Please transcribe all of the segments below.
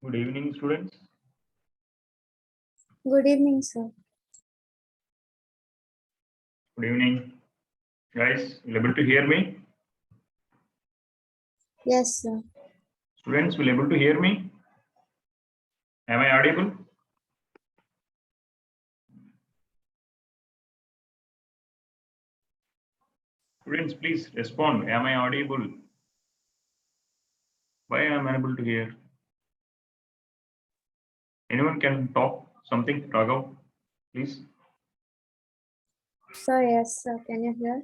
Good evening, students. Good evening, sir. Good evening, guys. Will able to hear me? Yes, sir. Students, will able to hear me? Am I audible? Students, please respond. Am I audible? Why am I unable to hear? Anyone can talk something? Raghav, please. Sir, yes, sir. Can you hear?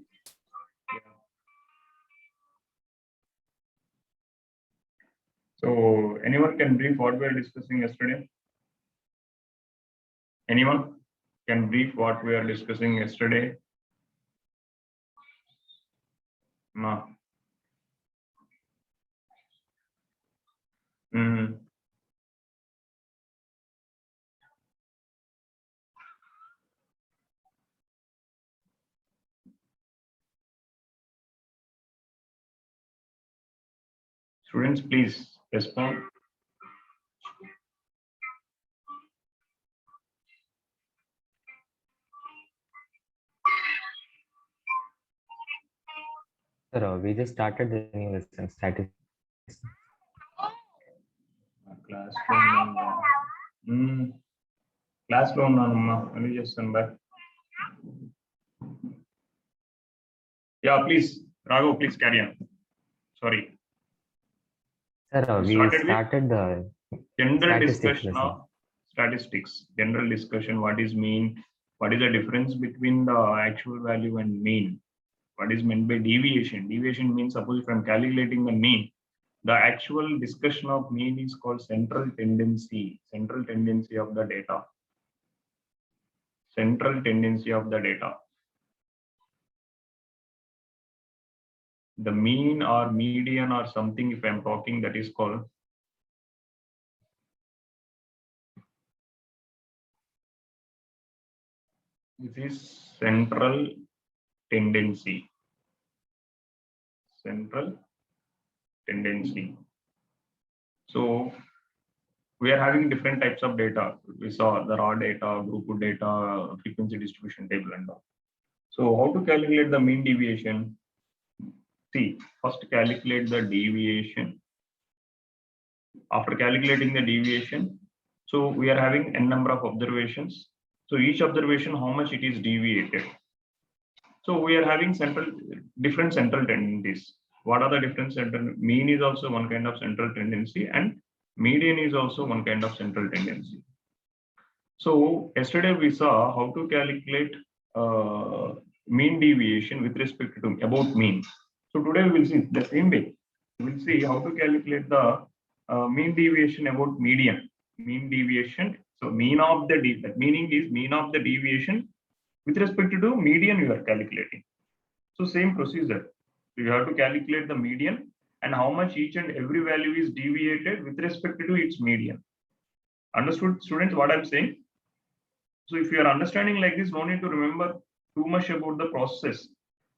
So, anyone can brief what we were discussing yesterday? Anyone can brief what we are discussing yesterday? Ma. Students, please respond. Sir, we just started the new lesson, statistics. Classroom, let me just send back. Yeah, please, Raghav, please carry on. Sorry. Sir, we started the general statistics discussion lesson. of statistics. General discussion. What is mean? What is the difference between the actual value and mean? What is meant by deviation? Deviation means, suppose if I'm calculating the mean, the actual discussion of mean is called central tendency. Central tendency of the data. Central tendency of the data. The mean or median or something, if I'm talking, that is called this is central tendency. Central tendency. So we are having different types of data. We saw the raw data, group data, frequency distribution table and all. So how to calculate the mean deviation? See, first calculate the deviation. After calculating the deviation, so we are having n number of observations. So each observation, how much it is deviated. So we are having different central tendencies. What are the different central? Mean is also one kind of central tendency, and median is also one kind of central tendency. So yesterday we saw how to calculate mean deviation with respect to about mean. So today we will see the same way. We will see how to calculate the mean deviation about median. Mean deviation. So mean of the meaning is mean of the deviation with respect to median you are calculating. So same procedure. So you have to calculate the median and how much each and every value is deviated with respect to its median. Understood, students, what I'm saying? So if you are understanding like this, no need to remember too much about the process.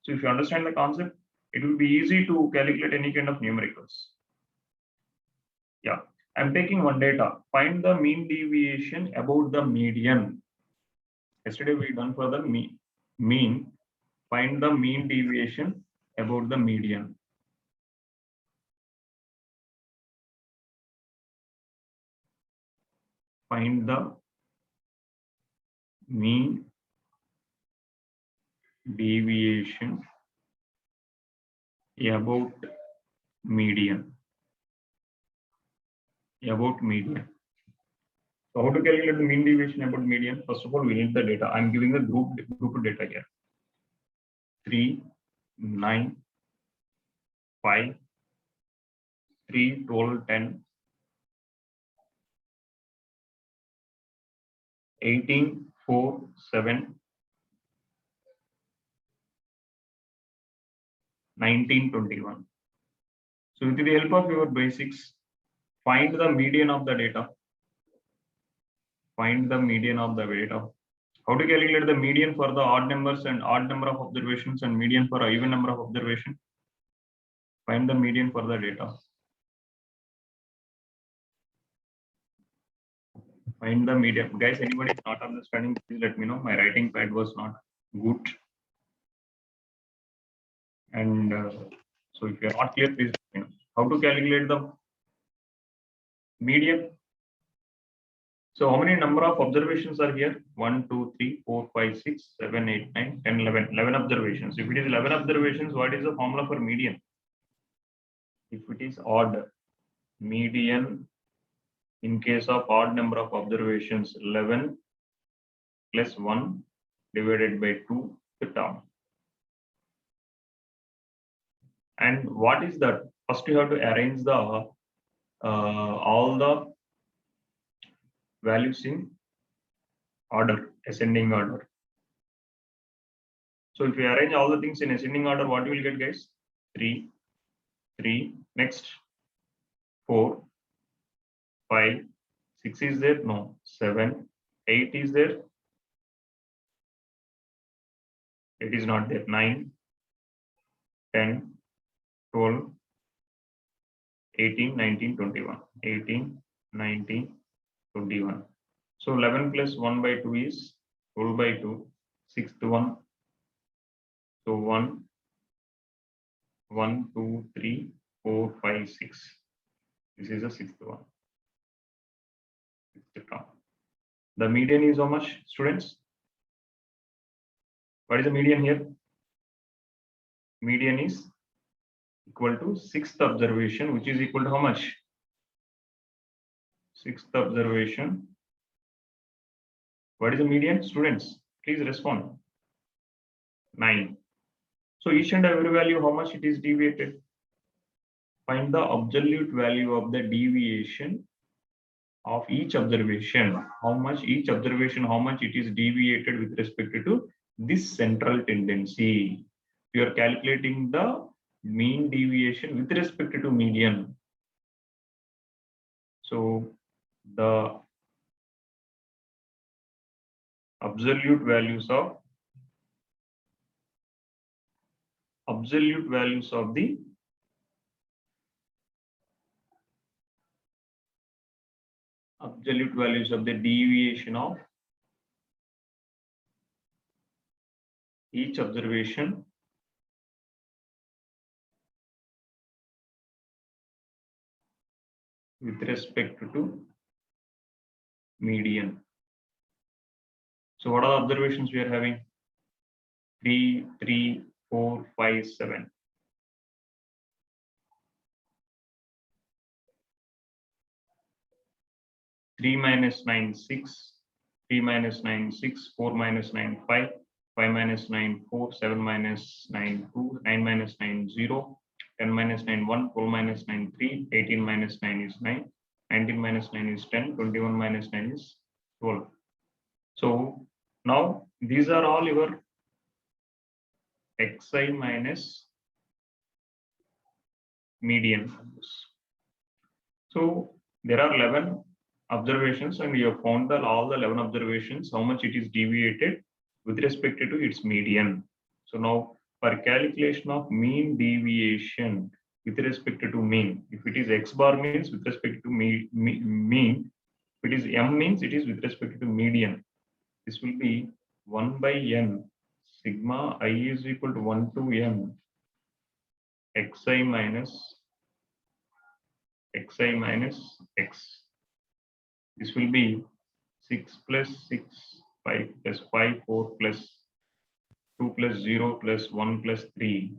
So if you understand the concept, it will be easy to calculate any kind of numericals. Yeah, I'm taking one data. Find the mean deviation about the median. Yesterday we done for the mean. Find the mean deviation about the median. Find the mean deviation about median. About median. So how to calculate the mean deviation about median? First of all, we need the data. I'm giving the group data here. 3, 9, 5, 3, 12, 10, 18, 4, 7, 19, 21. So with the help of your basics, find the median of the data. Find the median of the data. How to calculate the median for the odd numbers and odd number of observations and median for an even number of observations? Find the median for the data. Find the median. Guys, anybody is not understanding, please let me know. My writing pad was not good. And so if you are not clear, please let me know. How to calculate the median? So how many number of observations are here? 1, 2, 3, 4, 5, 6, 7, 8, 9, 10, 11. 11 observations. If it is 11 observations, what is the formula for median? If it is odd, median in case of odd number of observations, 11 plus 1 divided by 2 the term. And what is that? First you have to arrange the all the values in order, ascending order. So if you arrange all the things in ascending order, what you will get, guys? 3, 3, next 4, 5, 6 is there? No. 7, 8 is there? It is not there. 9, 10, 12, 18, 19, 21. 18, 19, 21. So 11 plus 1 by 2 is 12 by 2. Sixth one. So 1, 1, 2, 3, 4, 5, 6. This is the sixth one. Sixth term. The median is how much, students? What is the median here? Median is equal to sixth observation, which is equal to how much? Sixth observation. What is the median, students? Please respond. 9. So each and every value, how much it is deviated? Find the absolute value of the deviation of each observation. How much each observation, how much it is deviated with respect to this central tendency. You are calculating the mean deviation with respect to median. So the absolute values of the deviation of each observation with respect to median. So what are the observations we are having? 3, 3, 4, 5, 7. 3 minus 9, 6. 3 minus 9, 6. 4 minus 9, 5. 5 minus 9, 4. 7 minus 9, 2. 9 minus 9, 0. 10 minus 9, 1. 12 minus 9, 3. 18 minus 9 is 9. 19 minus 9 is 10. 21 minus 9 is 12. So now these are all your xi minus median values. So there are 11 observations, and you have found that all the 11 observations, how much it is deviated with respect to its median. So now for calculation of mean deviation with respect to mean, if it is x bar means with respect to mean, if it is m means it is with respect to median. This will be 1 by n sigma I is equal to 1 to n xi minus x. This will be 6 plus 6, 5 plus 5, 4 plus 2 plus 0 plus 1 plus 3,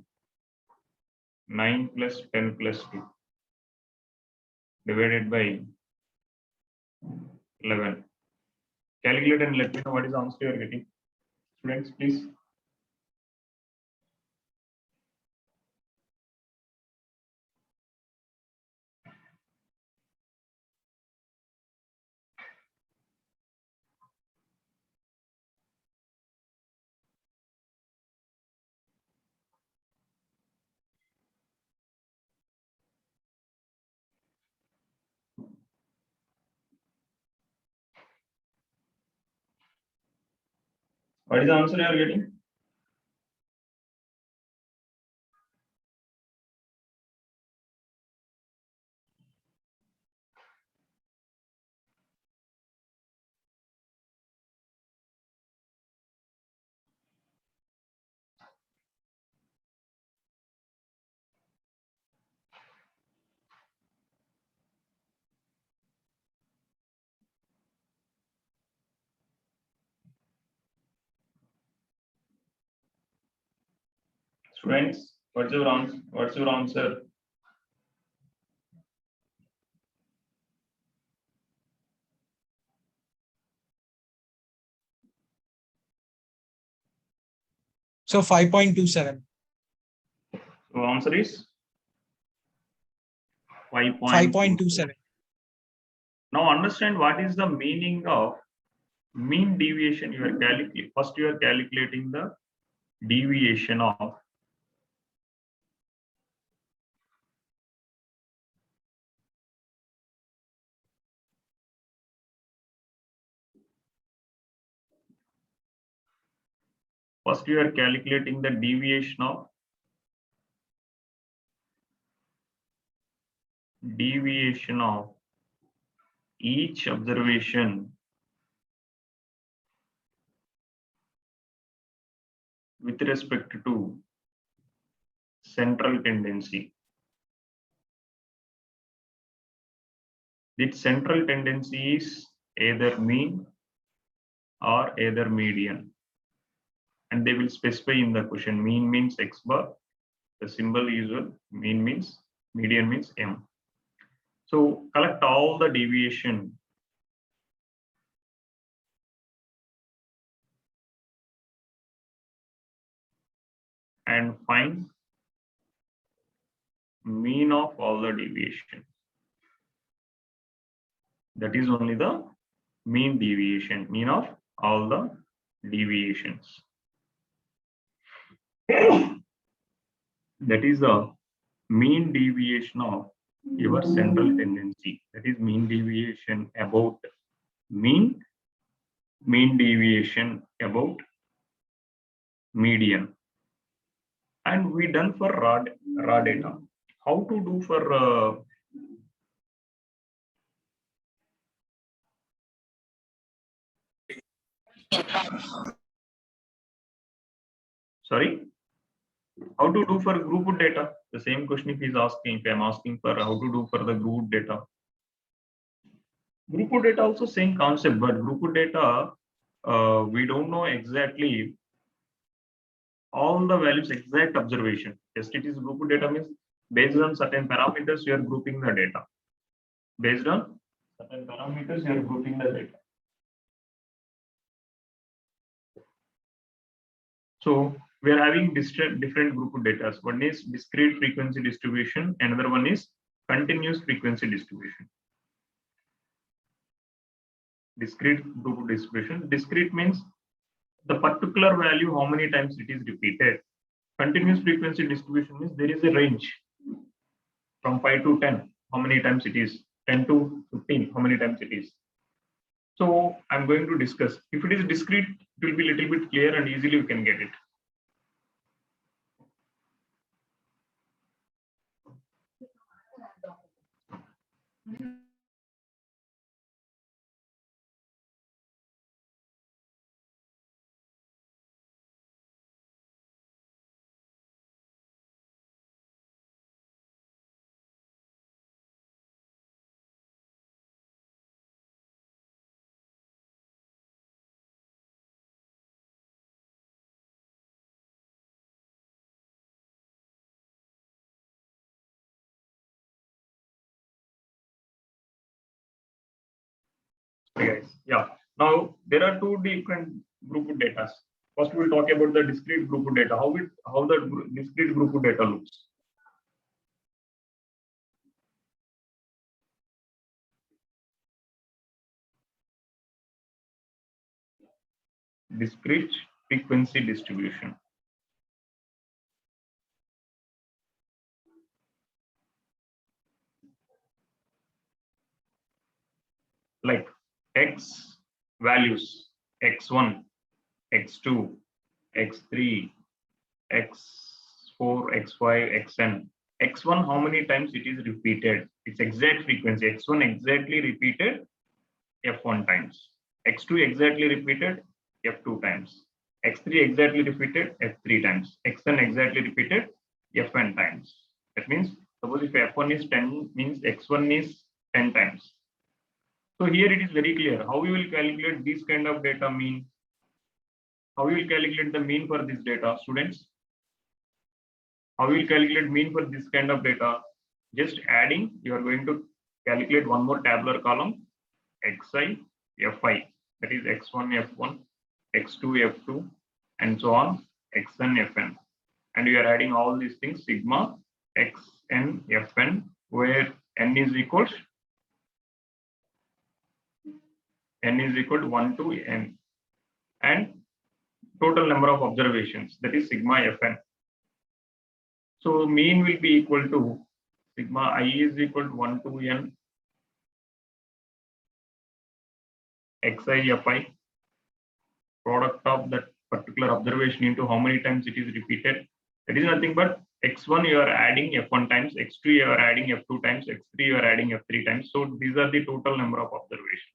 9 plus 10 plus 2 divided by 11. Calculate and let me know what is the answer you are getting. Students, please. What is the answer you are getting? Students, what's your answer? What's your answer? So 5.27. So answer is 5.27. 5.27. Now understand what is the meaning of mean deviation. You are calculating. First, you are calculating the deviation of deviation of each observation with respect to central tendency. Its central tendency is either mean or either median, and they will specify in the question. Mean means x bar, the symbol usual, mean means, median means m. So collect all the deviation and find mean of all the deviation. That is only the mean deviation, mean of all the deviations. That is the mean deviation of your central tendency. That is mean deviation about mean, mean deviation about median. And we done for raw data. How to do for sorry, how to do for group data? The same question if he's asking, if I'm asking for how to do for the group data. Group data also same concept, but group data, we don't know exactly all the values exact observation. Just it is grouped data means based on certain parameters you are grouping the data. Based on certain parameters you are grouping the data. So we are having different group of data. One is discrete frequency distribution, another one is continuous frequency distribution. Discrete group distribution. Discrete means the particular value, how many times it is repeated. Continuous frequency distribution means there is a range from 5 to 10, how many times it is, 10 to 15, how many times it is. So I'm going to discuss. If it is discrete, it will be a little bit clear and easily you can get it. Okay, guys. Yeah. Now there are two different group of data. First, we'll talk about the discrete group of data. How the discrete group of data looks. Discrete frequency distribution. Like x values, x1, x2, x3, x4, x5, xn. x1, how many times it is repeated? Its exact frequency. x1 exactly repeated f1 times. x2 exactly repeated f2 times. x3 exactly repeated f3 times. xn exactly repeated fn times. That means suppose if f1 is 10 means x1 is 10 times. So here it is very clear how we will calculate this kind of data mean. How we will calculate the mean for this data, students? How we will calculate mean for this kind of data? Just adding, you are going to calculate one more tabular column, xi, fi, that is x1, f1, x2, f2, and so on, xn, fn. And you are adding all these things, sigma, xn, fn, where n is equal to 1 to n. And total number of observations, that is sigma fn. So mean will be equal to sigma I is equal to 1 to n xi fi, product of that particular observation into how many times it is repeated. That is nothing but x1 you are adding f1 times, x2 you are adding f2 times, x3 you are adding f3 times. So these are the total number of observations.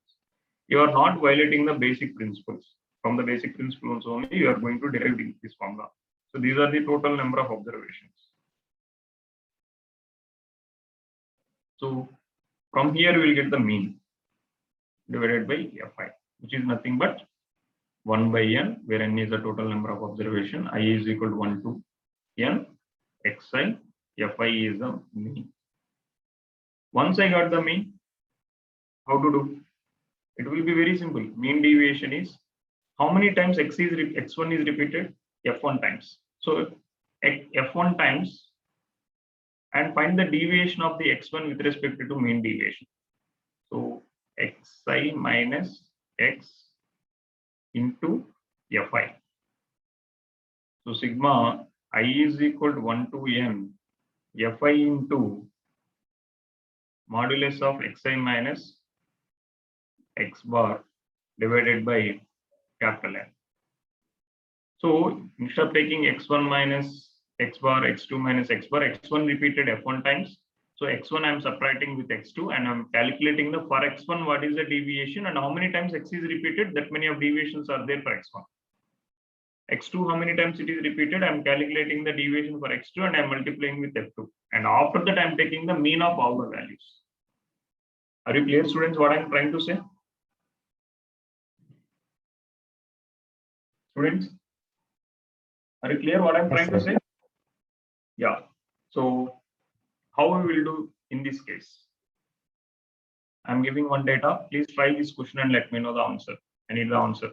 You are not violating the basic principles. From the basic principles only you are going to derive this formula. So these are the total number of observations. So from here we will get the mean divided by fi, which is nothing but 1 by n, where n is the total number of observation, I is equal to 1 to n, xi, fi is the mean. Once I got the mean, how to do? It will be very simple. Mean deviation is how many times x1 is repeated? f1 times. So f1 times and find the deviation of the x1 with respect to mean deviation. So xi minus x into fi. So sigma I is equal to 1 to n fi into modulus of xi minus x bar divided by capital N. So instead of taking x1 minus x bar, x2 minus x bar, x1 repeated f1 times. So x1 I am subtracting with x2 and I am calculating the for x1 what is the deviation and how many times x is repeated, that many of deviations are there for x1. x2 how many times it is repeated, I am calculating the deviation for x2 and I am multiplying with f2. And after that I am taking the mean of all the values. Are you clear, students, what I am trying to say? Students, Are you clear what I'm Yes, trying to sir. say? Yeah. So how we will do in this case? I'm giving one data. Please try this question and let me know the answer. I need the answer.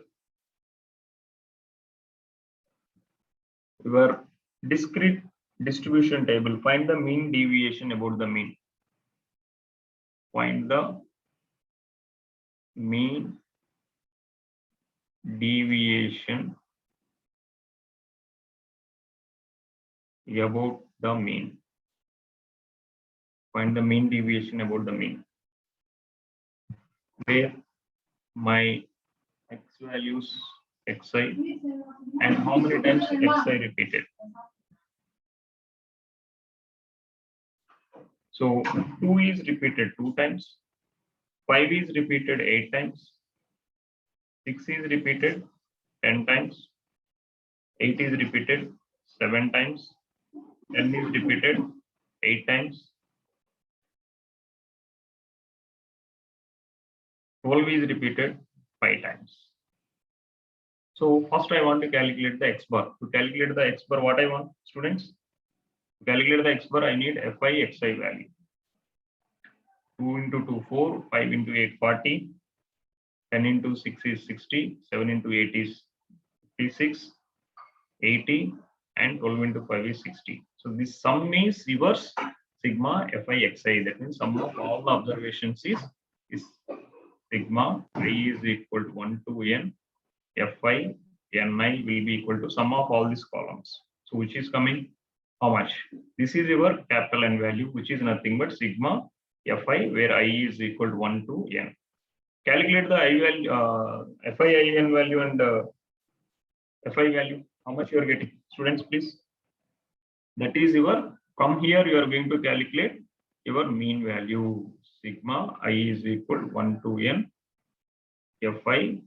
Your discrete distribution table. Find the mean deviation about the mean. Find the mean deviation about the mean. Find the mean deviation about the mean. Where my x values xi and how many times xi repeated. So 2 is repeated 2 times, 5 is repeated 8 times, 6 is repeated 10 times, 8 is repeated 7 times, 10 is repeated 8 times, 12 is repeated 5 times. So first I want to calculate the x bar. To calculate the x bar, what I want, students? To calculate the x bar, I need fi xi value. 2 into 2, 4, 5 into 8, 40, 10 into 6 is 60, 7 into 8 is 56, 80, and 12 into 5 is 60. So this sum is reverse sigma fi xi. That means sum of all the observations is sigma I is equal to 1 to n fi ni will be equal to sum of all these columns. So which is coming how much? This is your capital N value, which is nothing but sigma fi, where I is equal to 1 to n. Calculate the I value, fi in value and fi value. How much you are getting, students? Please. That is your, from here you are going to calculate your mean value. Sigma I is equal to 1 to n fi.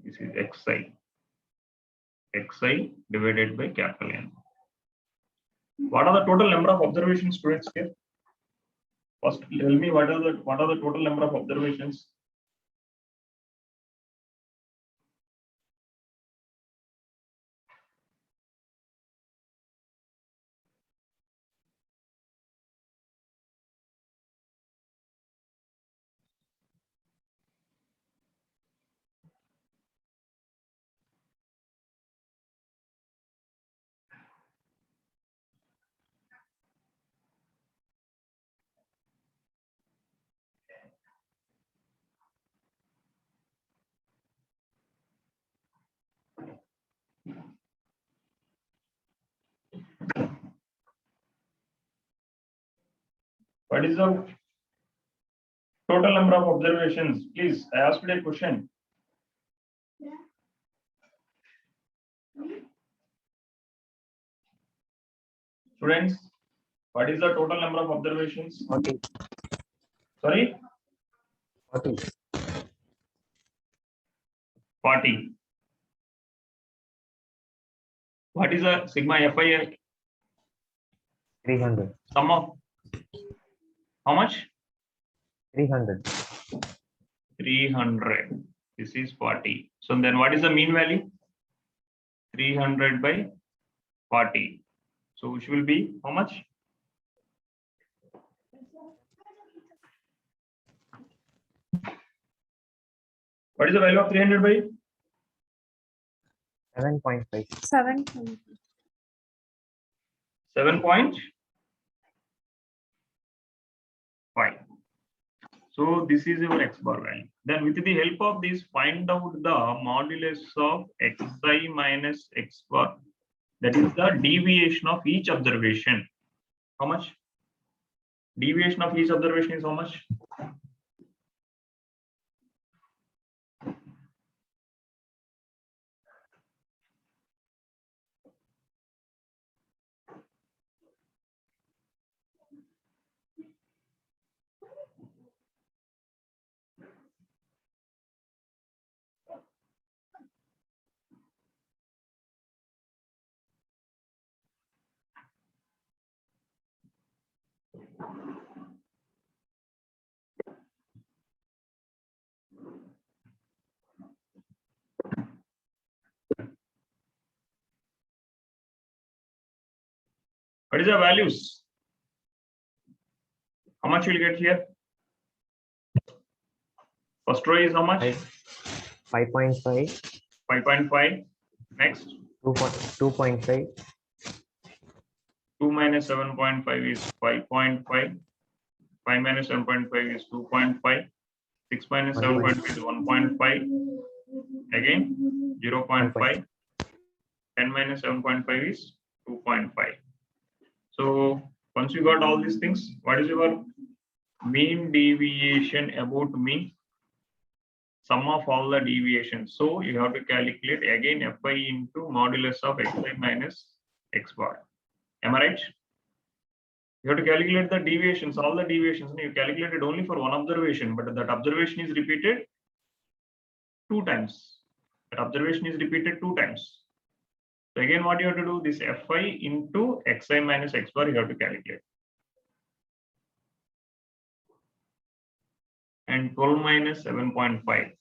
This is xi divided by capital N. What are the total number of observations, students, here? First, tell me what are the total number of observations? What is the total number of observations? Please, I asked a question. Students, what is the total number of observations? 40. Sorry, 40. 40. What is the sigma fi 300. sum of how much? 300. 300. This is 40. So then what is the mean value? 300 by 40. So which will be how much? What is the value of 300 by 7.5. 7. 7.5. So this is your x bar value. Then with the help of this, find out the modulus of xi minus x bar. That is the deviation of each observation. How much? Deviation of each observation is how much? What is the values? How much you'll get here? First row is how much? 5.5, 5.5. Next, 2.5, 2 minus 7.5 is 5.5. 5 minus 7.5 is 2.5. 6 minus 7.5 is 1.5. Again, 0.5. 10 minus 7.5 is 2.5. So once you got all these things, what is your mean deviation about mean? Sum of all the deviations. So you have to calculate again fi into modulus of xi minus x bar. Am I right? You have to calculate the deviations, all the deviations. You calculated only for one observation, but that observation is repeated 2 times. That observation is repeated 2 times. So again, what you have to do, this fi into xi minus x bar, you have to calculate. And 12 minus 7.5,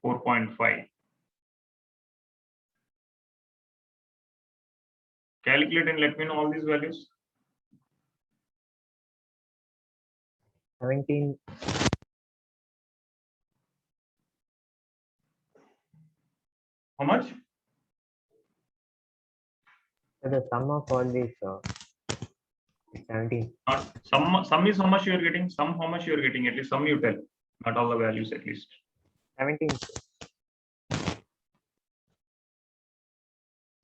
4.5. Calculate and let me know all these values. 17, How much? so the sum of all these 17. Not sum is how much you are getting. Sum how much you are getting. At least sum you tell. Not all the values at least. 17.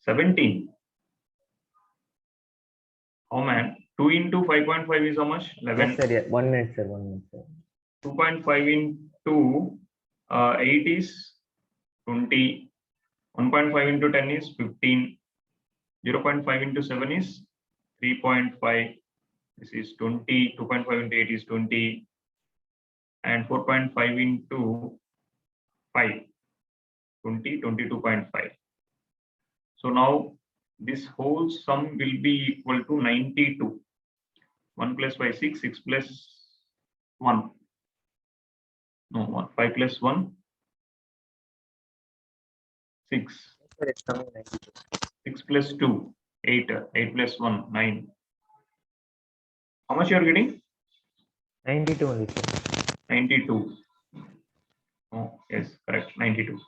17. Oh man. 2 into 5.5 is how much? 11. Yes, sir. Yeah. 1 minute, sir. 1 minute, sir. 2.5 into 8 is 20. 1.5 into 10 is 15. 0.5 into 7 is 3.5. This is 20. 2.5 into 8 is 20. And 4.5 into 5, 20, 22.5. So now this whole sum will be equal to 92. 1 plus 5, 6, 6 plus 1. No, 5 plus 1, 6. Sir, it's coming 92. 6 plus 2, 8. 8 plus 1, 9. How much you are getting? 92 only, sir. 92. Oh, yes, correct. 92.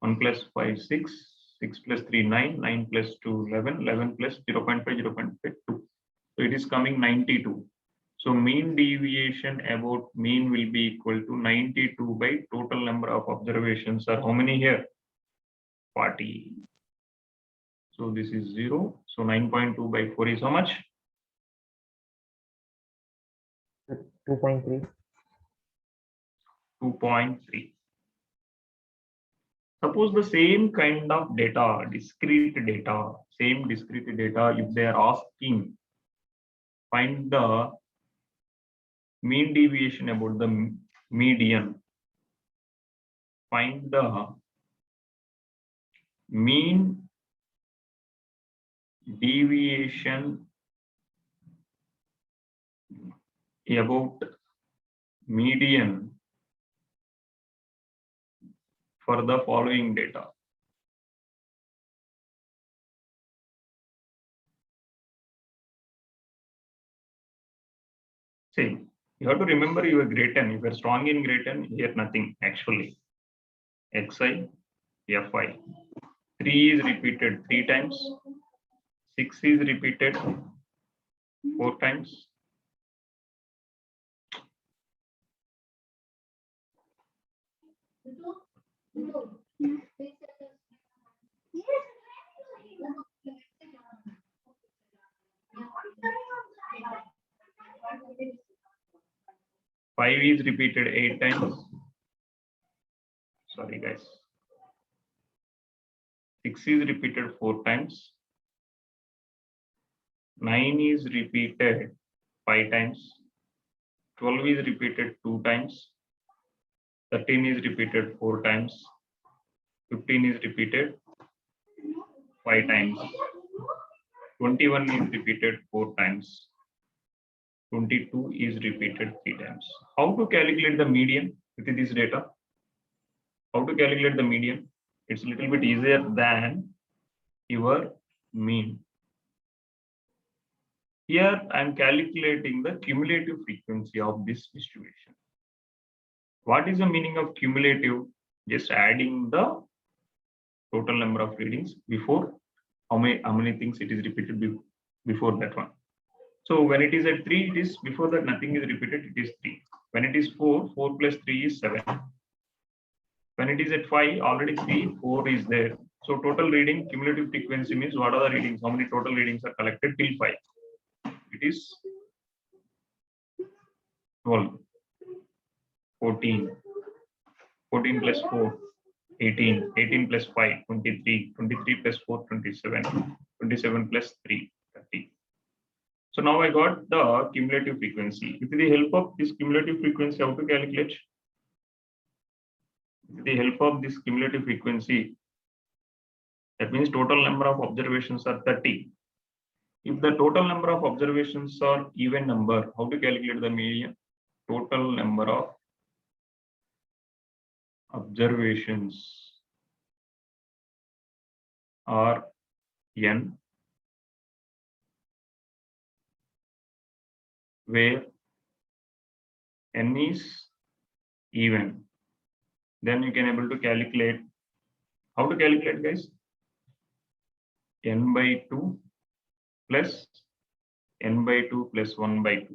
1 plus 5, 6. 6 plus 3, 9. 9 plus 2, 11. 11 plus 0.5, 0.5, 2. So it is coming 92. So mean deviation about mean will be equal to 92 by total number of observations are how many here? 40. So this is 0. So 9.2 by 4 is how much? 2.3. 2.3. Suppose the same kind of data, discrete data, same discrete data, if they are asking, find the mean deviation about the median, find the mean deviation about median for the following data. See, you have to remember your grade 10. If you are strong in grade 10, here nothing actually. Xi, Fi. 3 is repeated 3 times. 6 is repeated 4 times. Five is repeated 8 times. Sorry, guys. 6 is repeated 4 times. 9 is repeated 5 times. 12 is repeated 2 times. 13 is repeated 4 times. 15 is repeated 5 times. 21 is repeated 4 times. 22 is repeated 3 times. How to calculate the median with this data? How to calculate the median? It's a little bit easier than your mean. Here I am calculating the cumulative frequency of this distribution. What is the meaning of cumulative? Just adding the total number of readings before how many things it is repeated before that one. So when it is at 3, it is before that nothing is repeated, it is 3. When it is 4, 4 plus 3 is 7. When it is at 5, already 3, 4 is there. So total reading, cumulative frequency means what are the readings, how many total readings are collected till 5. It is 12, 14, 14 plus 4, 18, 18 plus 5, 23, 23 plus 4, 27, 27 plus 3, 30. So now I got the cumulative frequency. With the help of this cumulative frequency, how to calculate? With the help of this cumulative frequency, that means total number of observations are 30. If the total number of observations are even number, how to calculate the median? Total number of observations are n, where n is even. Then you can able to calculate. How to calculate, guys? N by 2 plus n by 2 plus 1 by 2.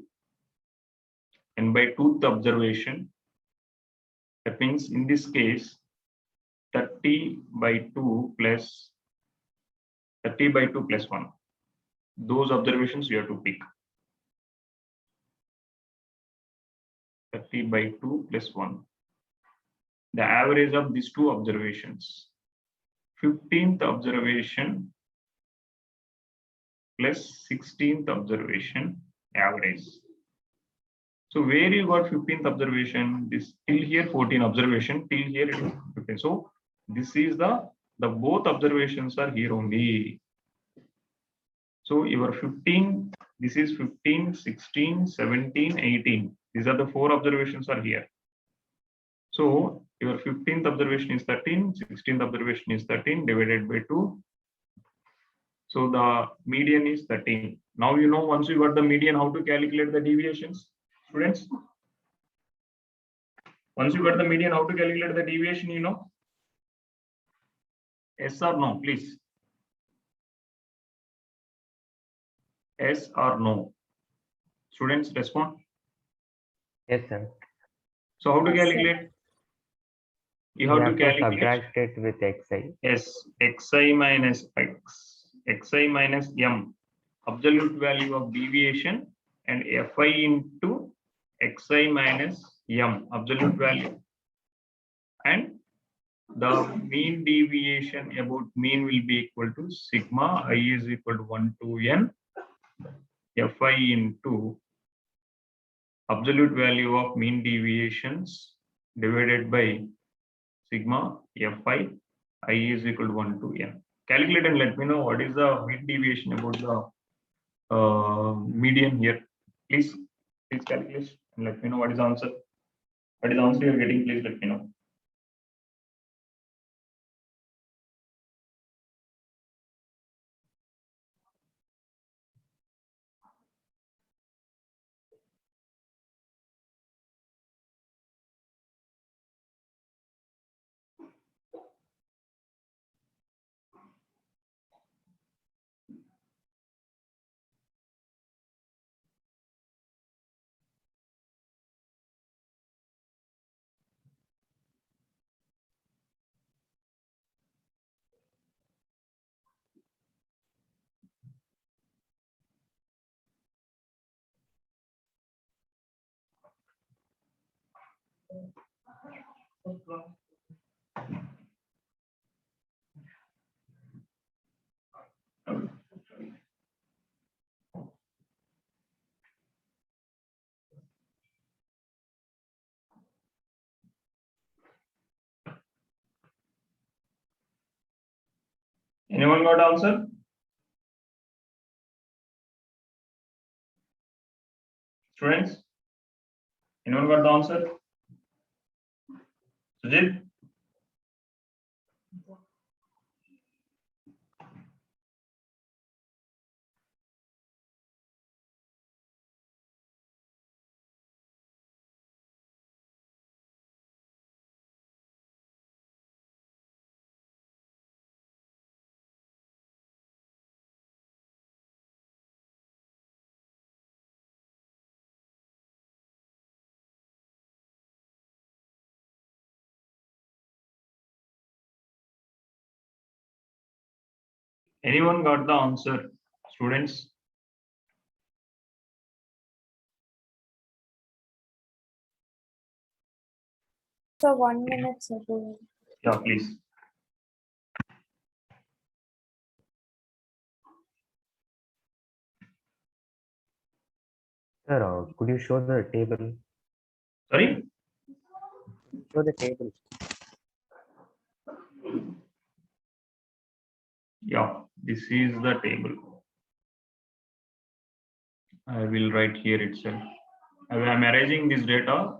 N by 2th observation. That means in this case, 30 by 2 plus 30 by 2 plus 1. Those observations you have to pick. 30 by 2 plus 1. The average of these two observations. 15th observation plus 16th observation average. So where you got 15th observation, this till here 14 observation, till here it is 15. So this is the both observations are here only. So your 15, this is 15, 16, 17, 18. These are the 4 observations are here. So your 15th observation is 13, 16th observation is 13 divided by 2. So the median is 13. Now you know, once you got the median, how to calculate the deviations, students? Once you got the median, how to calculate the deviation, you know? Yes or no, please? Yes or no? Students respond. Yes, sir. So how to Yes, sir. calculate? You We have to have to calculate. subtract it with xi. Yes, xi minus x, xi minus m, absolute value of deviation, and fi into xi minus m, absolute value, and the mean deviation about mean will be equal to sigma I is equal to 1 to n fi into absolute value of mean deviations divided by sigma fi I is equal to 1 to n. Calculate and let me know what is the mean deviation about the median here. Please calculate and let me know what is the answer. What is the answer you are getting? Please let me know. Anyone got answer? Students? Anyone got the answer? Sujit? Anyone got the answer, students? So 1 minute, sir. Yeah, please. Sir, could you show the table? Sorry? Show the table. Yeah, this is the table. I will write here itself. I am arranging this data.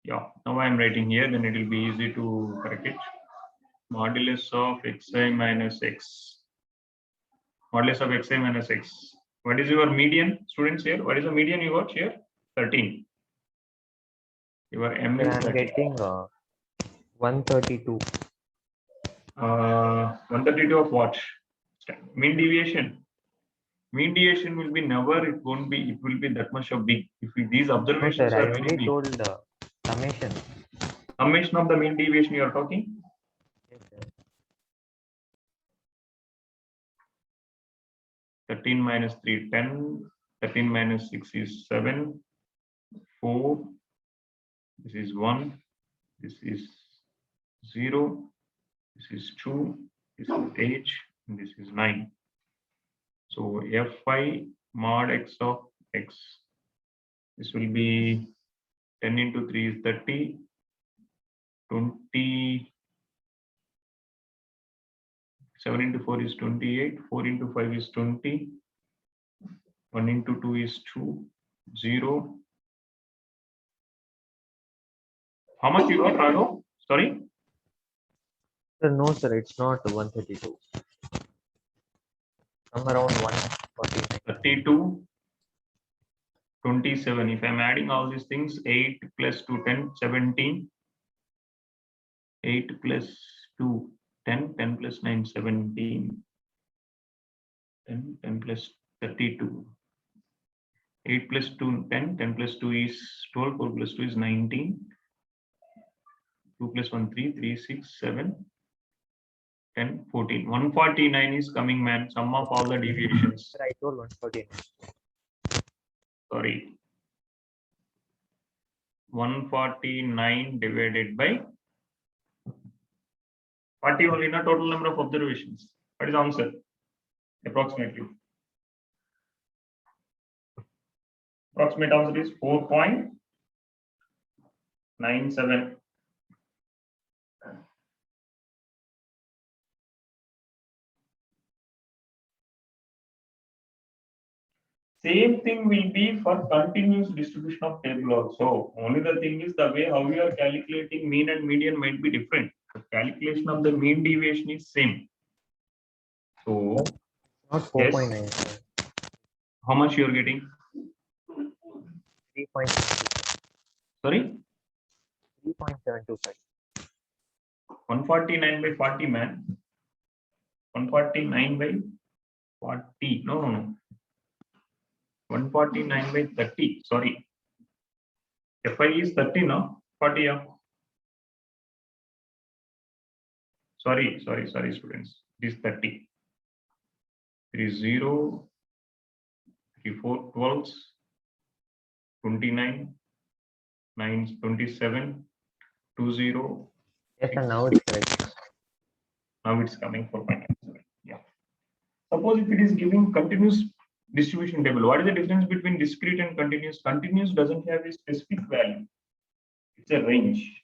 Yeah, now I am writing here, then it will be easy to correct it. Modulus of xi minus x. Modulus of xi minus x. What is your median, students here? What is the median you got here? 13. Your M Sir, is I'm 13. getting 132. 132 of what? Mean deviation. Mean deviation will be never, it won't be, it will be that much of big. If these No, sir, observations I are very only big. told summation. Summation of the mean deviation you are talking? Yes, sir. 13 minus 3, 10. 13 minus 6 is 7. 4. This is 1. This is 0. This is 2. This is h. And this is 9. So fi mod x of x. This will be 10 into 3 is 30. 20. 7 into 4 is 28. 4 into 5 is 20. 1 into 2 is 2. 0. How much you got, Raghav? Sorry? Sir, no, sir, it's not 132. Some around 149. 32. 27. If I'm adding all these things, 8 plus 2, 10, 17. 8 plus 2, 10. 10 plus 9, 17. 10, 10 plus 32. 8 plus 2, 10. 10 plus 2 is 12. 4 plus 2 is 19. 2 plus 1, 3. 3, 6, 7. 10, 14. 149 is coming, man. Sum of all the deviations. Sir, I told 149. Sorry. 149 divided by 40 only, not total number of observations. What is the answer? Approximately. Approximate answer is 4.97. Same thing will be for continuous distribution of table also. Only the thing is the way how you are calculating mean and median might be different. The calculation of the mean deviation is same. So Not yes, 4.9, sir. how much you are getting? 3.75. Sorry, 3.725. 149 by 40, man. 149 by 40. No. 149 by 30. Sorry. Fi is 30, no? 40, yeah. Sorry, students. It is 30. 3 0, 3 4 12s, 29, 9 27, 2 0. Yes, sir, now it's correct. Now it's coming 4.97. Yeah. Suppose if it is giving continuous distribution table, what is the difference between discrete and continuous? Continuous doesn't have a specific value. It's a range.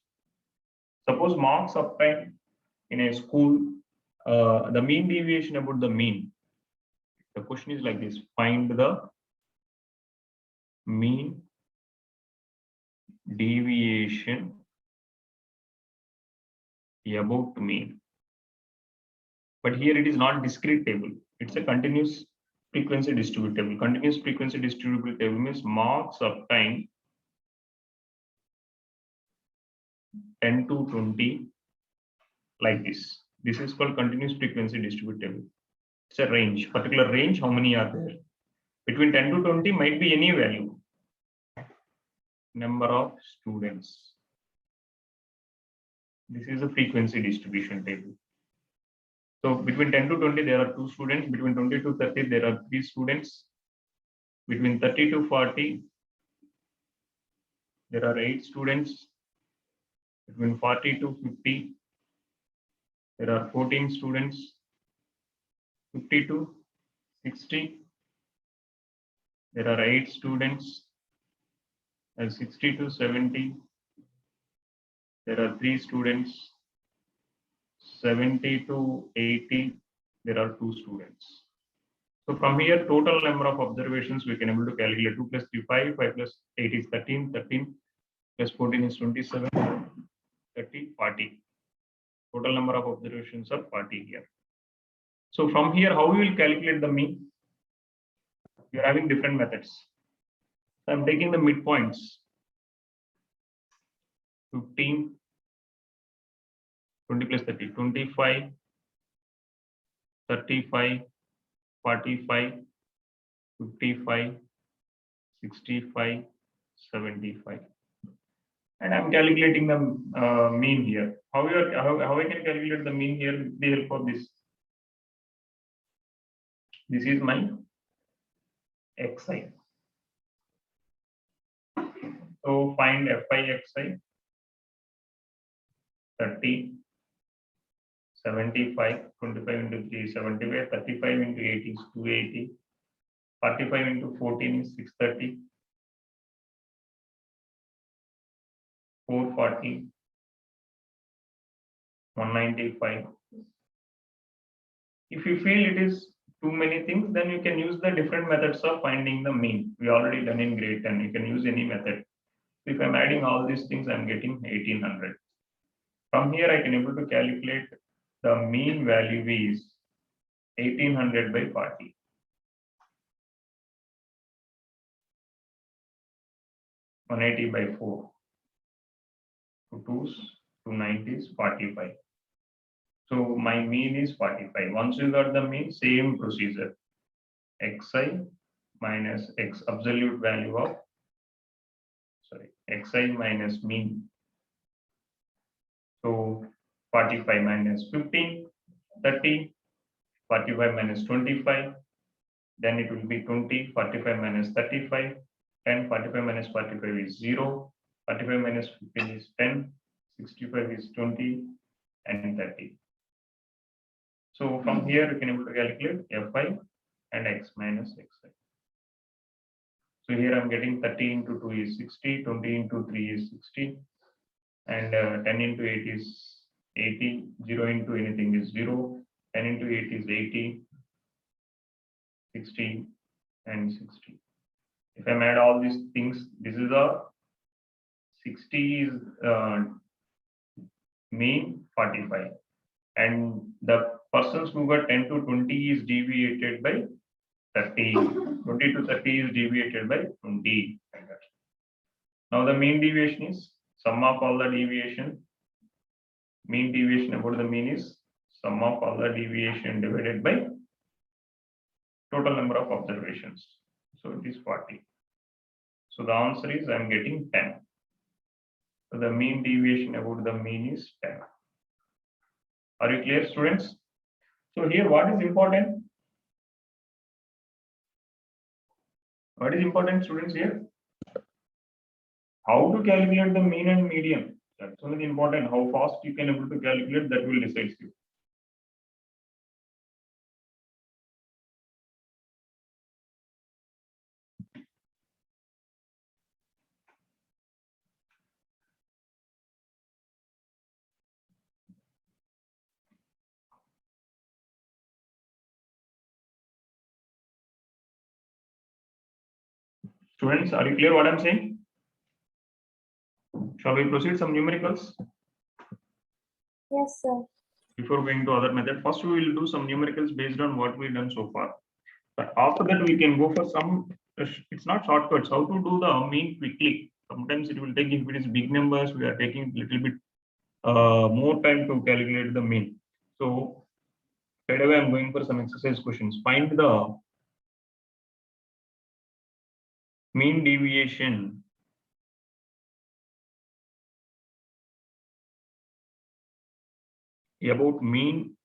Suppose marks uptime in a school, the mean deviation about the mean. The question is like this: find the mean deviation about mean. But here it is not discrete table. It's a continuous frequency distributed table. Continuous frequency distributed table means marks uptime 10 to 20 like this. This is called continuous frequency distributed table. It's a range, particular range. How many are there? Between 10 to 20 might be any value. Number of students. This is a frequency distribution table. So between 10 to 20, there are 2 students. Between 20 to 30, there are 3 students. Between 30 to 40, there are 8 students. Between 40 to 50, there are 14 students. 50 to 60, there are 8 students. And 60 to 70, there are 3 students. 70 to 80, there are 2 students. So from here, total number of observations we can able to calculate. 2 plus 3, 5, 5 plus 8 is 13, 13 plus 14 is 27, 30, 40. Total number of observations are 40 here. So from here, how we will calculate the mean? We are having different methods. So I'm taking the midpoints. 15, 20 plus 30, 25, 35, 45, 55, 65, 75. And I'm calculating the mean here. How I can calculate the mean here with the help of this? This is my xi. So find fi xi 30, 75, 25 into 3 is 75, 35 into 8 is 280, 45 into 14 is 630, 440, 195. If you feel it is too many things, then you can use the different methods of finding the mean. We already done in grade 10. You can use any method. If I'm adding all these things, I'm getting 1800. From here, I can able to calculate the mean value is 1800 by 40. (180 by 4). 2 2s, 290 is 45. So my mean is 45. Once you got the mean, same procedure. Xi minus x absolute value of, xi minus mean. So 45 minus 15, 30, 45 minus 25, then it will be 20, 45 minus 35, 10, 45 minus 45 is 0, 45 minus 15 is 10, 65 is 20, and 30. So from here, you can able to calculate fi and x minus xi. So here I'm getting 30 into 2 is 60, 20 into 3 is 60, and 10 into 8 is 80, 0 into anything is 0, 10 into 8 is 80, 60, and 60. If I add all these things, this is a 60 is mean 45, and the persons who got 10 to 20 is deviated by 30, 20 to 30 is deviated by 20. Now the mean deviation is sum of all the deviation. Mean deviation about the mean is sum of all the deviation divided by total number of observations. So it is 40. So the answer is I'm getting 10. So the mean deviation about the mean is 10. Are you clear, students? So here, what is important? What is important, students, here? How to calculate the mean and median. That's only important. How fast you can able to calculate, that will decide you. Students, are you clear what I'm saying? Shall we proceed some numericals? Yes, sir. Before going to other method, first we will do some numericals based on what we've done so far. But after that, we can go for some, it's not shortcuts, how to do the mean quickly. Sometimes it will take, if it is big numbers, we are taking a little bit more time to calculate the mean. So straight away I'm going for some exercise questions. Find the mean deviation about mean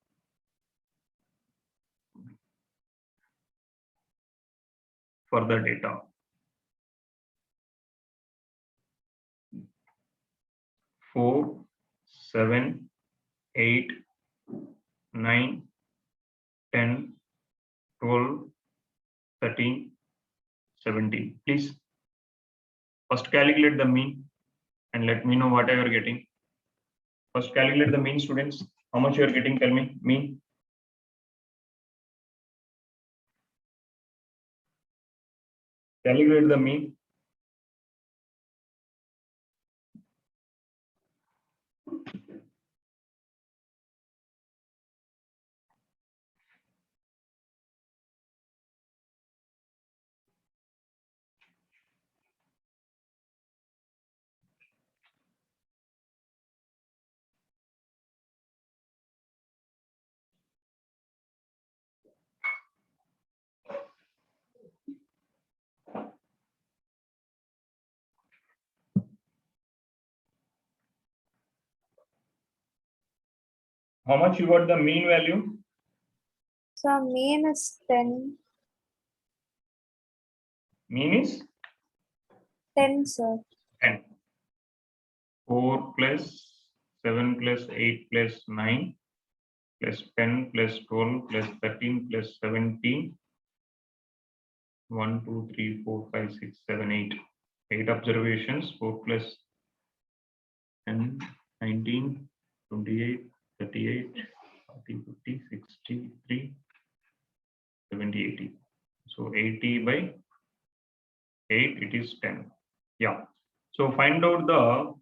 for the data. 4, 7, 8, 9, 10, 12, 13, 17. Please first calculate the mean and let me know what you are getting. First calculate the mean, students. How much you are getting? Tell me mean. Calculate the mean. How much you got the mean value? So mean is 10. Mean is 10, sir. 10. 4 plus 7 plus 8 plus 9 plus 10 plus 12 plus 13 plus 17. 1, 2, 3, 4, 5, 6, 7, 8. 8 observations. 4 plus 10, 19, 28, 38, 40, 50, 63, 70, 80. So 80 by 8, it is 10. Yeah. So find out the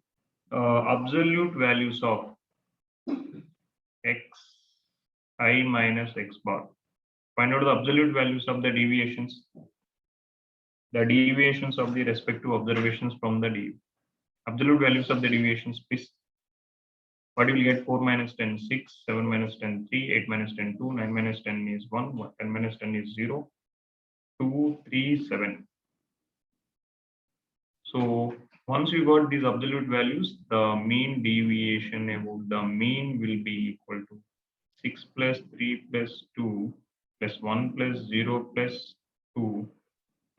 absolute values of x I minus x bar. Find out the absolute values of the deviations. The deviations of the respective observations from the absolute values of the deviations, please. What you will get? 4 minus 10, 6, 7 minus 10, 3, 8 minus 10, 2, 9 minus 10 is 1, 10 minus 10 is 0, 2, 3, 7. So once you got these absolute values, the mean deviation about the mean will be equal to 6 plus 3 plus 2 plus 1 plus 0 plus 2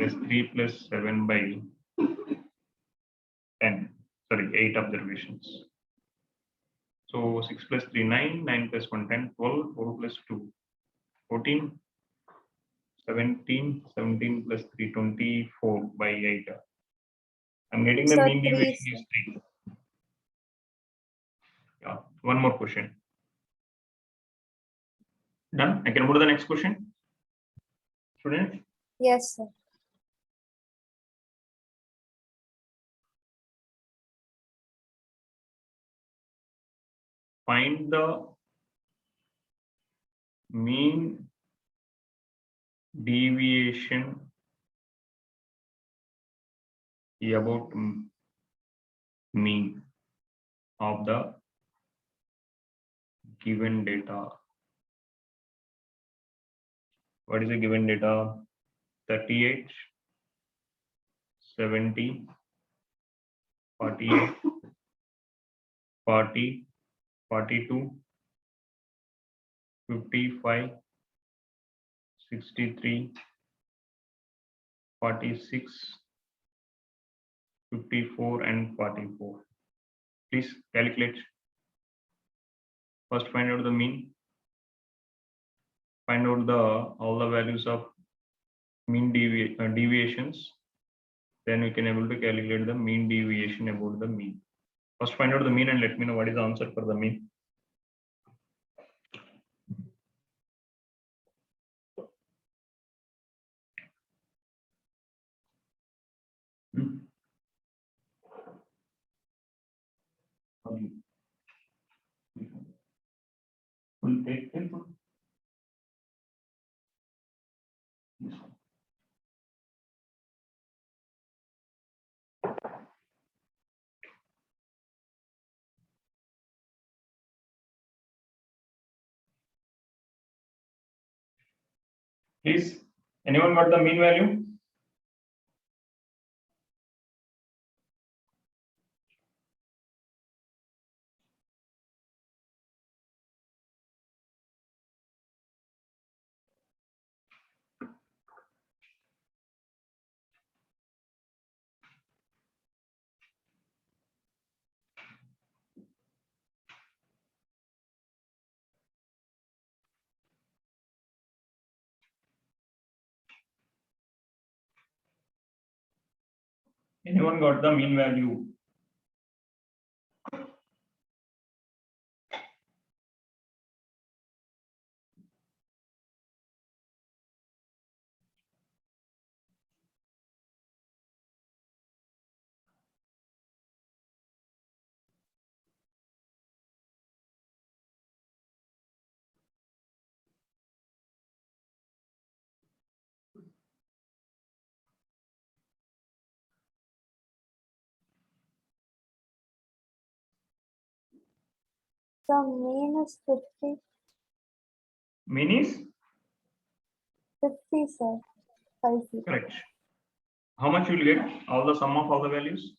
plus 3 plus 7 by 10. Sorry, 8 observations. So 6 plus 3, 9, 9 plus 1, 10, 12, 4 plus 2, 14, 17, 17 plus 3, 24 by 8. I'm getting the So mean 3, deviation is sir. 3. Yeah, one more question. Done. I can move to the next question. Students, Yes, sir. find the mean deviation about mean of the given data. What is the given data? 38, 70, 48, 40, 42, 55, 63, 46, 54, and 44. Please calculate. First, find out the mean. Find out all the values of mean deviations. Then we can able to calculate the mean deviation about the mean. First, find out the mean and let me know what is the answer for the mean. Will take input. Please, anyone got the mean value? Anyone got the mean value? So mean is 50. Mean is 50, sir. 50. correct. How much you will get? All the sum of all the values?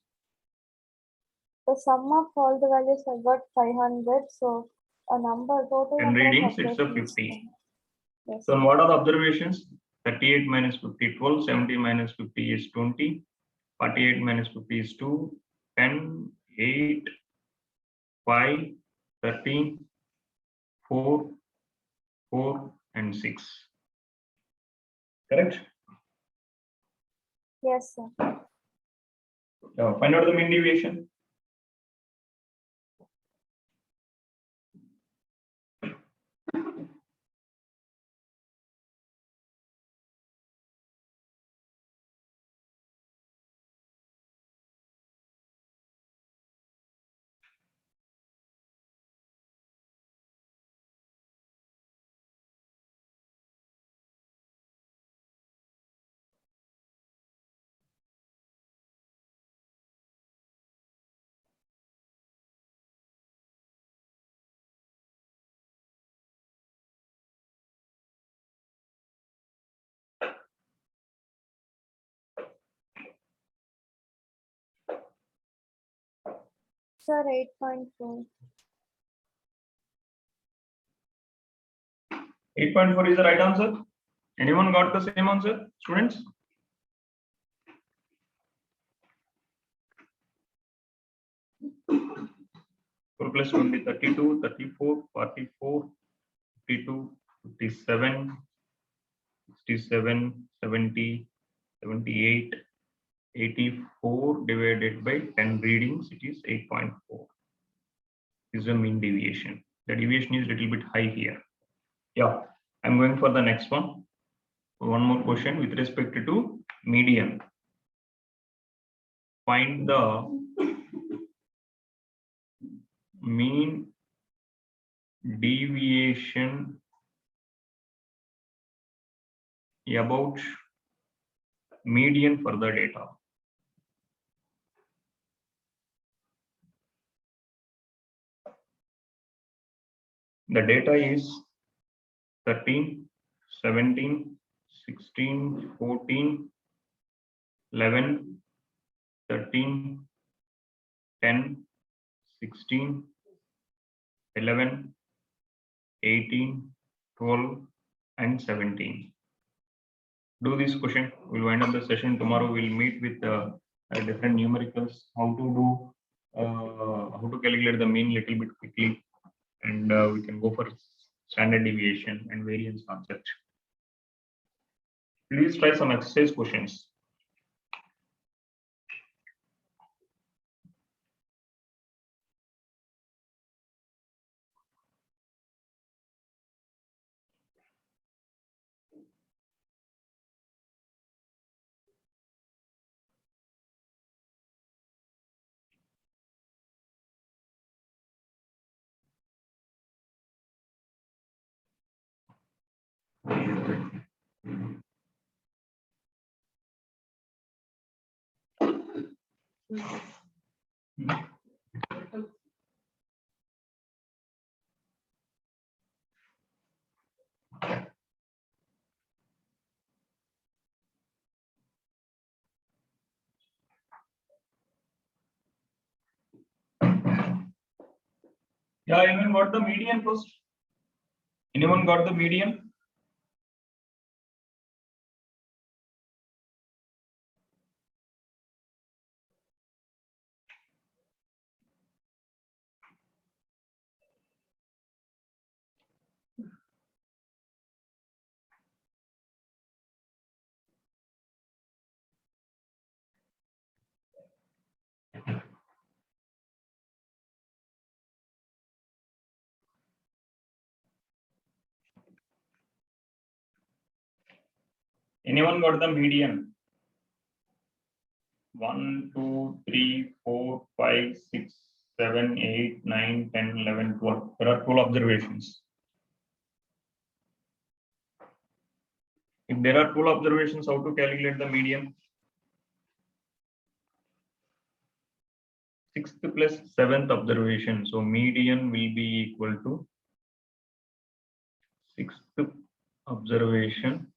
The sum of all the values I got 500. So a number total And number of readings, it's a observations. 50. Yes. So what are the observations? 38 minus 50, 12, 70 minus 50 is 20, 48 minus 50 is 2, 10, 8, 5, 13, 4, 4, and 6. Correct? Yes, sir. Find out the mean deviation. Sir, 8.4. 8.4 is the right answer. Anyone got the same answer, students? 4 plus 20, 32, 34, 44, 52, 57, 67, 70, 78, 84 divided by 10 readings, it is 8.4. This is the mean deviation. The deviation is a little bit high here. Yeah, I'm going for the next one. One more question with respect to median. Find the mean deviation about median for the data. The data is 13, 17, 16, 14, 11, 13, 10, 16, 11, 18, 12, and 17. Do this question. We'll wind up the session tomorrow. We'll meet with different numericals, how to calculate the mean little bit quickly, and we can go for standard deviation and variance concept. Please try some exercise questions. Yeah, anyone got the median first? Anyone got the median? Anyone got the median? 1, 2, 3, 4, 5, 6, 7, 8, 9, 10, 11, 12. There are 12 observations. If there are 12 observations, how to calculate the median? 6th plus 7th observation. So median will be equal to 6th observation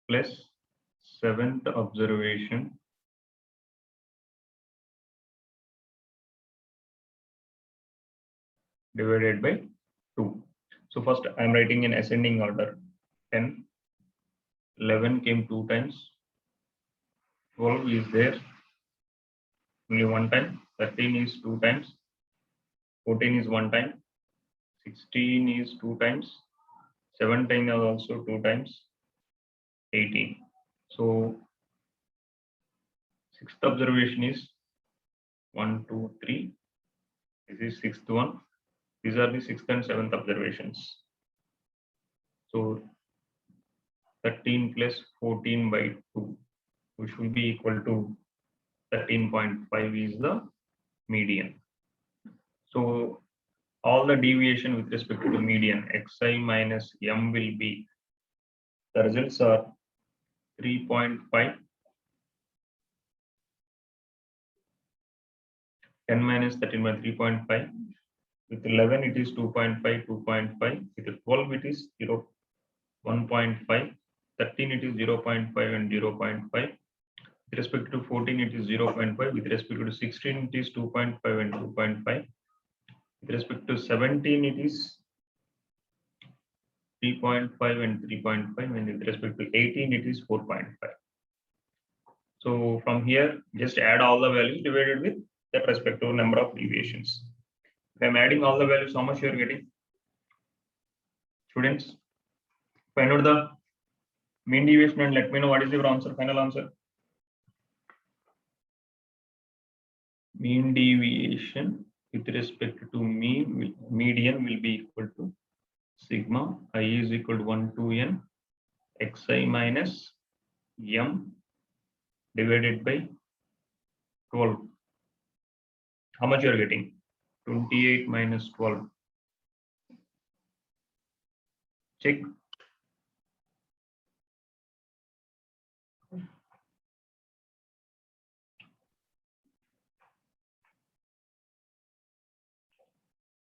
plus 7th observation divided by 2. So first I am writing in ascending order. 10, 11 came 2 times, 12 is there only 1 time, 13 is 2 times, 14 is 1 time, 16 is 2 times, 17 is also 2 times, 18. So 6th observation is 1, 2, 3. This is 6th one. These are the 6th and 7th observations. So 13 plus 14 by 2, which will be equal to 13.5 is the median. So all the deviation with respect to the median xi minus m will be, the results are 3.5, 10 minus 13 by 3.5. With 11 it is 2.5, 2.5. With 12 it is 0, 1.5. 13 it is 0.5 and 0.5. With respect to 14 it is 0.5. With respect to 16 it is 2.5 and 2.5. With respect to 17 it is 3.5 and 3.5, and with respect to 18 it is 4.5. So from here just add all the values divided with that respective number of deviations. If I am adding all the values, how much you are getting? Students, find out the mean deviation and let me know what is your answer, final answer. Mean deviation with respect to median will be equal to sigma I is equal to 1 to n xi minus m divided by 12. How much you are getting? 28 minus 12. Check.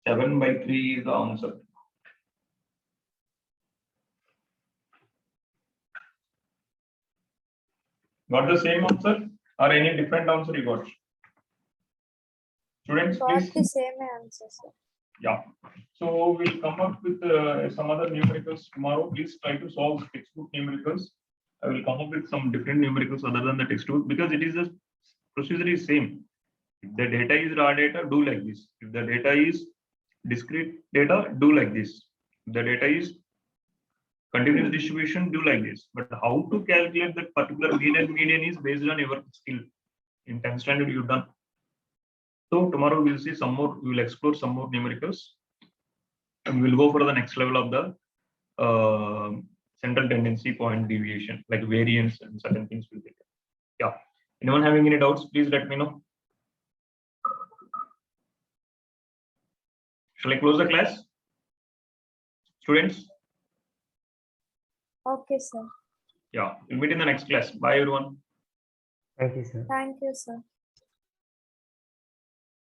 Seven by 3 is the answer. Got the same answer or any different answer you got? Students, Got please. the same answer, sir. Yeah. So we'll come up with some other numericals tomorrow. Please try to solve textbook numericals. I will come up with some different numericals other than the textbook because it is the procedure is same. If the data is raw data, do like this. If the data is discrete data, do like this. If the data is continuous distribution, do like this. But how to calculate that particular mean and median is based on your skill. In 10th standard, you've done. So tomorrow we'll see some more. We will explore some more numericals, and we'll go for the next level of the central tendency point deviation, like variance and certain things will be there. Yeah. Anyone having any doubts? Please let me know. Shall I close the class, students? Okay, sir. Yeah. We'll meet in the next class. Bye, everyone. Thank you, sir. Thank you, sir.